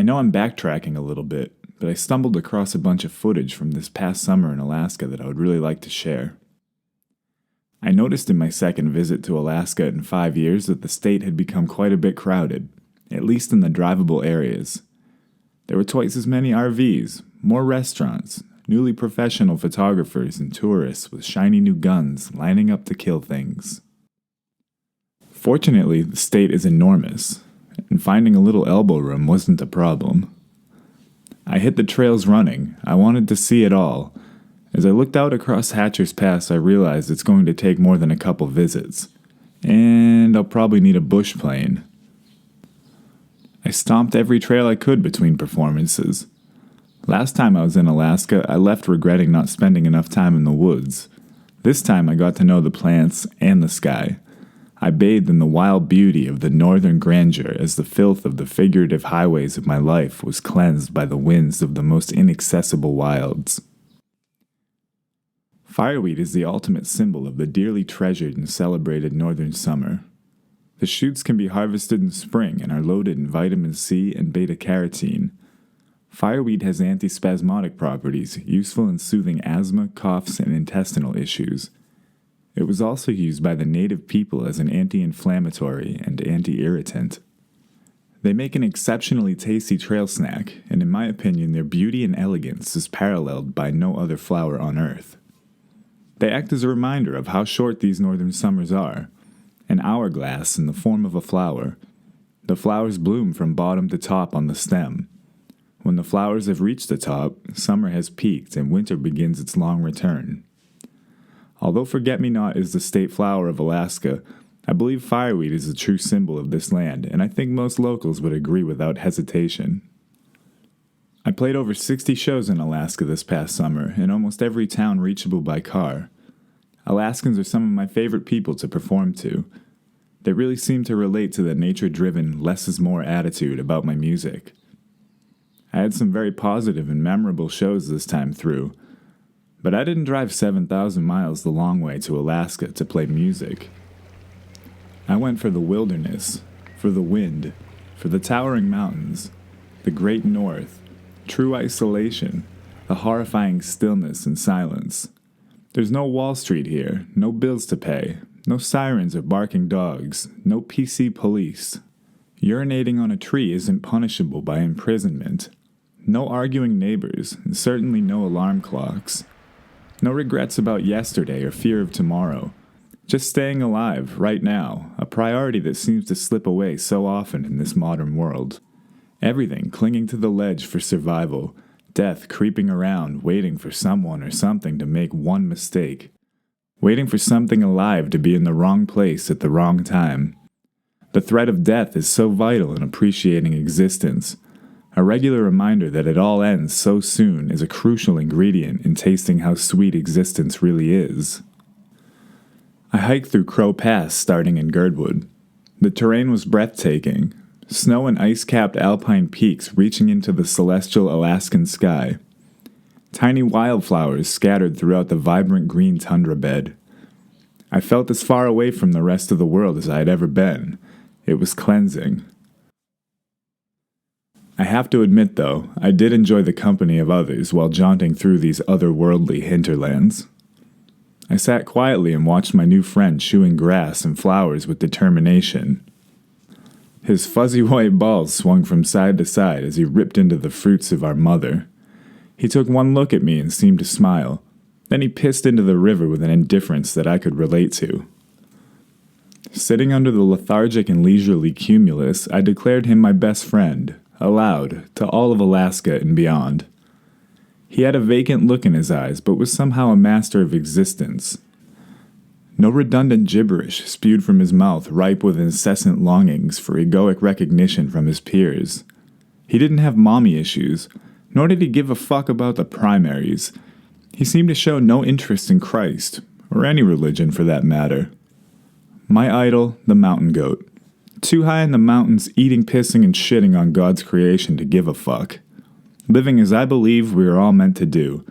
know I'm backtracking a little bit, but I stumbled across a bunch of footage from this past summer in Alaska that I would really like to share. I noticed in my second visit to Alaska in 5 years that the state had become quite a bit crowded, at least in the drivable areas. There were twice as many RVs, more restaurants, newly professional photographers and tourists with shiny new guns lining up to kill things. Fortunately, the state is enormous, and finding a little elbow room wasn't a problem. I hit the trails running. I wanted to see it all. As I looked out across Hatcher's Pass, I realized it's going to take more than a couple visits, and I'll probably need a bush plane. I stomped every trail I could between performances. Last time I was in Alaska, I left regretting not spending enough time in the woods. This time I got to know the plants and the sky. I bathed in the wild beauty of the northern grandeur as the filth of the figurative highways of my life was cleansed by the winds of the most inaccessible wilds. Fireweed is the ultimate symbol of the dearly treasured and celebrated northern summer. The shoots can be harvested in spring and are loaded in vitamin C and beta-carotene. Fireweed has antispasmodic properties, useful in soothing asthma, coughs, and intestinal issues. It was also used by the native people as an anti-inflammatory and anti-irritant. They make an exceptionally tasty trail snack, and in my opinion their beauty and elegance is paralleled by no other flower on earth. They act as a reminder of how short these northern summers are, an hourglass in the form of a flower. The flowers bloom from bottom to top on the stem. When the flowers have reached the top, summer has peaked and winter begins its long return. Although forget-me-not is the state flower of Alaska, I believe fireweed is a true symbol of this land, and I think most locals would agree without hesitation. I played over 60 shows in Alaska this past summer, in almost every town reachable by car. Alaskans are some of my favorite people to perform to. They really seem to relate to the nature-driven, less-is-more attitude about my music. I had some very positive and memorable shows this time through, but I didn't drive 7,000 miles the long way to Alaska to play music. I went for the wilderness, for the wind, for the towering mountains, the great north, true isolation, the horrifying stillness and silence. There's no Wall Street here, no bills to pay, no sirens or barking dogs, no PC police. Urinating on a tree isn't punishable by imprisonment. No arguing neighbors, and certainly no alarm clocks. No regrets about yesterday or fear of tomorrow. Just staying alive, right now, a priority that seems to slip away so often in this modern world. Everything clinging to the ledge for survival, death creeping around, waiting for someone or something to make one mistake. Waiting for something alive to be in the wrong place at the wrong time. The threat of death is so vital in appreciating existence. A regular reminder that it all ends so soon is a crucial ingredient in tasting how sweet existence really is. I hiked through Crow Pass starting in Girdwood. The terrain was breathtaking. Snow and ice-capped alpine peaks reaching into the celestial Alaskan sky. Tiny wildflowers scattered throughout the vibrant green tundra bed. I felt as far away from the rest of the world as I had ever been. It was cleansing. I have to admit, though, I did enjoy the company of others while jaunting through these otherworldly hinterlands. I sat quietly and watched my new friend chewing grass and flowers with determination. His fuzzy white balls swung from side to side as he ripped into the fruits of our mother. He took one look at me and seemed to smile. Then he pissed into the river with an indifference that I could relate to. Sitting under the lethargic and leisurely cumulus, I declared him my best friend, aloud, to all of Alaska and beyond. He had a vacant look in his eyes, but was somehow a master of existence. No redundant gibberish spewed from his mouth ripe with incessant longings for egoic recognition from his peers. He didn't have mommy issues, nor did he give a fuck about the primaries. He seemed to show no interest in Christ, or any religion for that matter. My idol, the mountain goat. Too high in the mountains, eating, pissing, and shitting on God's creation to give a fuck. Living as I believe we are all meant to do.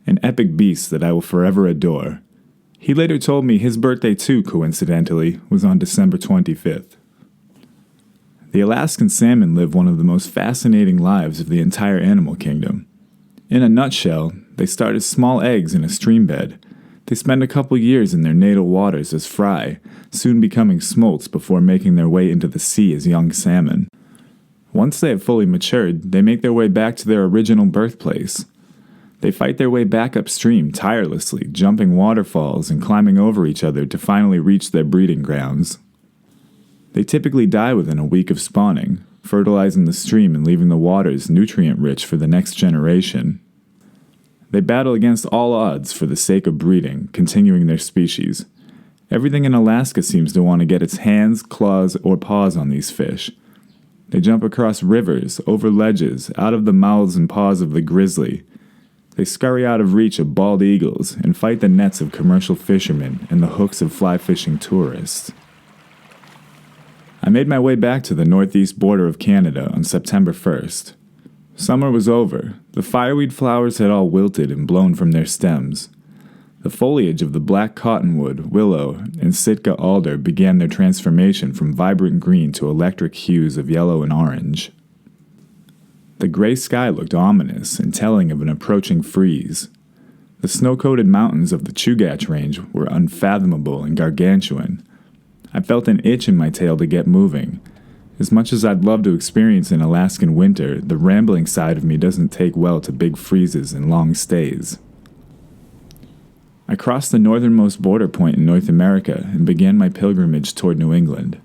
An epic beast that I will forever adore. He later told me his birthday too, coincidentally, was on December 25th. The Alaskan salmon live one of the most fascinating lives of the entire animal kingdom. In a nutshell, they start as small eggs in a stream bed. They spend a couple years in their natal waters as fry, soon becoming smolts before making their way into the sea as young salmon. Once they have fully matured, they make their way back to their original birthplace. They fight their way back upstream tirelessly, jumping waterfalls and climbing over each other to finally reach their breeding grounds. They typically die within a week of spawning, fertilizing the stream and leaving the waters nutrient-rich for the next generation. They battle against all odds for the sake of breeding, continuing their species. Everything in Alaska seems to want to get its hands, claws, or paws on these fish. They jump across rivers, over ledges, out of the mouths and paws of the grizzly. They scurry out of reach of bald eagles and fight the nets of commercial fishermen and the hooks of fly-fishing tourists. I made my way back to the northeast border of Canada on September 1st. Summer was over. The fireweed flowers had all wilted and blown from their stems. The foliage of the black cottonwood, willow, and Sitka alder began their transformation from vibrant green to electric hues of yellow and orange. The gray sky looked ominous and telling of an approaching freeze. The snow-coated mountains of the Chugach Range were unfathomable and gargantuan. I felt an itch in my tail to get moving. As much as I'd love to experience an Alaskan winter, the rambling side of me doesn't take well to big freezes and long stays. I crossed the northernmost border point in North America and began my pilgrimage toward New England.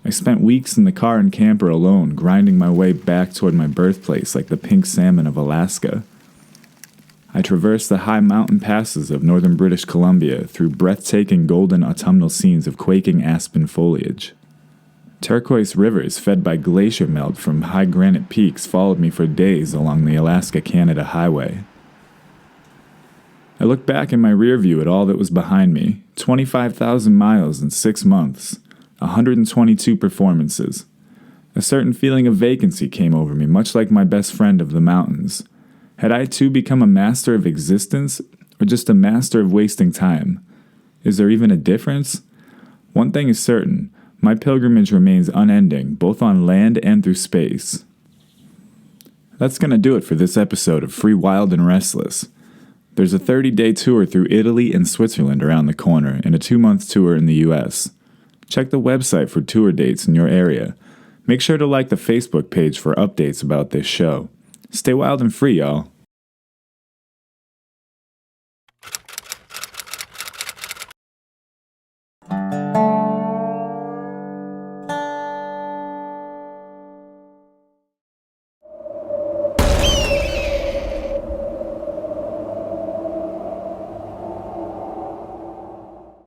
I spent weeks in the car and camper alone, grinding my way back toward my birthplace like the pink salmon of Alaska. I traversed the high mountain passes of northern British Columbia through breathtaking golden autumnal scenes of quaking aspen foliage. Turquoise rivers fed by glacier melt from high granite peaks followed me for days along the Alaska-Canada highway. I looked back in my rear view at all that was behind me, 25,000 miles in 6 months, 122 performances. A certain feeling of vacancy came over me, much like my best friend of the mountains. Had I too become a master of existence, or just a master of wasting time? Is there even a difference? One thing is certain. My pilgrimage remains unending, both on land and through space. That's going to do it for this episode of Free, Wild, and Restless. There's a 30-day tour through Italy and Switzerland around the corner, and a 2-month tour in the U.S. Check the website for tour dates in your area. Make sure to like the Facebook page for updates about this show. Stay wild and free, y'all.